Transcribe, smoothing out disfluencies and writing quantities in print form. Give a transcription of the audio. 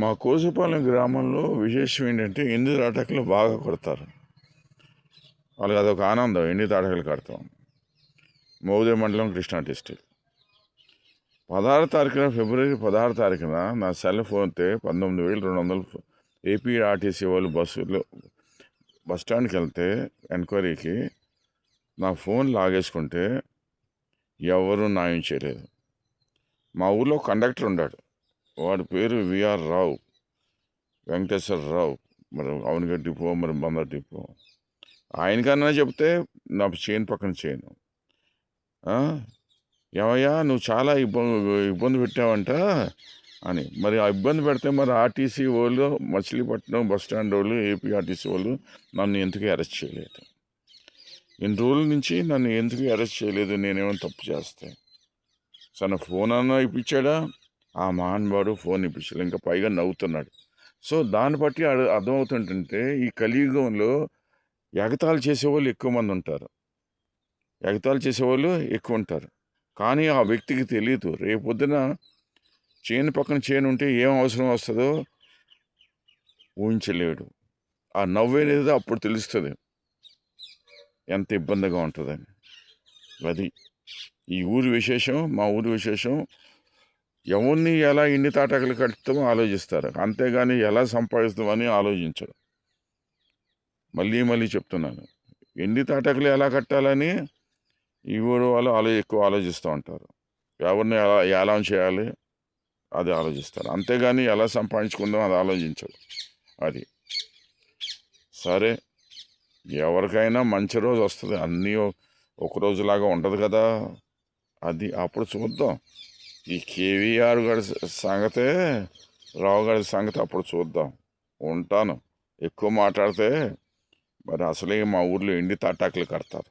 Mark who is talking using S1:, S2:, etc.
S1: మా కోసుపాలెం గ్రామంలో విశేషం ఏంటంటే ఎండు తాటాకులు బాగా కొడతారు. వాళ్ళకి అదొక ఆనందం, ఎండు తాటాకులు కడతాం. మోదే మండలం, కృష్ణా డిస్టిక్. 16 తారీఖున, ఫిబ్రవరి 16 తారీఖున నా సెల్ ఫోన్తో 19,200 ఏపీ ఆర్టీసీ వాళ్ళు బస్ స్టాండ్కి వెళ్తే ఎంక్వైరీకి నా ఫోన్ లాగేసుకుంటే ఎవరు న్యాయం చేయలేదు. మా ఊళ్ళో కండక్టర్ ఉన్నాడు, వాడి పేరు విఆర్ రావు, వెంకటేశ్వర రావు. మరి అవనిగడ్డ డిపో, మరి బందర్ డిపో. ఆయనకన్నా చెప్తే నా చేయను పక్కన చేయను. ఏమయ్యా నువ్వు చాలా ఇబ్బంది పెట్టావంట అని. మరి ఆ ఇబ్బంది పెడితే మరి ఆర్టీసీ వాళ్ళు, మచిలీపట్నం బస్ స్టాండ్ వాళ్ళు, ఏపీ ఆర్టీసీ వాళ్ళు నన్ను ఎందుకు అరెస్ట్ చేయలేదు? ఇన్ని రోజుల నుంచి నన్ను ఎందుకు అరెస్ట్ చేయలేదు? నేనేమైనా తప్పు చేస్తే సన్న ఫోన్ అన్నా ఇప్పించాడా? ఆ మహానుభావుడు ఫోన్ ఇప్పించాడు, ఇంకా పైగా నవ్వుతున్నాడు. సో దాన్ని బట్టి అర్థమవుతుంటే ఈ కలియుగంలో ఎగతాళి చేసేవాళ్ళు ఎక్కువ మంది ఉంటారు, ఎగతాళి చేసేవాళ్ళు ఎక్కువ ఉంటారు. కానీ ఆ వ్యక్తికి తెలియదు రేపొద్దున చేను పక్కన చేను ఉంటే ఏం అవసరం వస్తుందో ఊహించలేడు. ఆ నవ్వేనేది అప్పుడు తెలుస్తుంది ఎంత ఇబ్బందిగా ఉంటుందని. అది ఈ ఊరి విశేషం, మా ఊరి విశేషం. ఎవరిని ఎలా ఇన్ని తాటాకులు కట్టుతామో ఆలోచిస్తారు, అంతేగాని ఎలా సంపాదిస్తామని ఆలోచించరు. మళ్ళీ చెప్తున్నాను, ఎన్ని తాటాకులు ఎలా కట్టాలని ఈ ఊరు వాళ్ళు ఎక్కువ ఆలోచిస్తూ ఉంటారు. ఎవరిని ఎలా చేయాలి అది ఆలోచిస్తారు, అంతేగాని ఎలా సంపాదించుకుందాం అది ఆలోచించరు. అది సరే, ఎవరికైనా మంచి రోజు వస్తుంది, అన్నీ ఒక రోజులాగా ఉండదు కదా. అది అప్పుడు చూద్దాం. ఈ కేవీఆర్ గారి సంగతే, రావు గారి సంగతి అప్పుడు చూద్దాం. ఉంటాను. ఎక్కువ మాట్లాడితే మరి అసలే మా ఊర్లో ఎండి తాటాకులు కడతారు.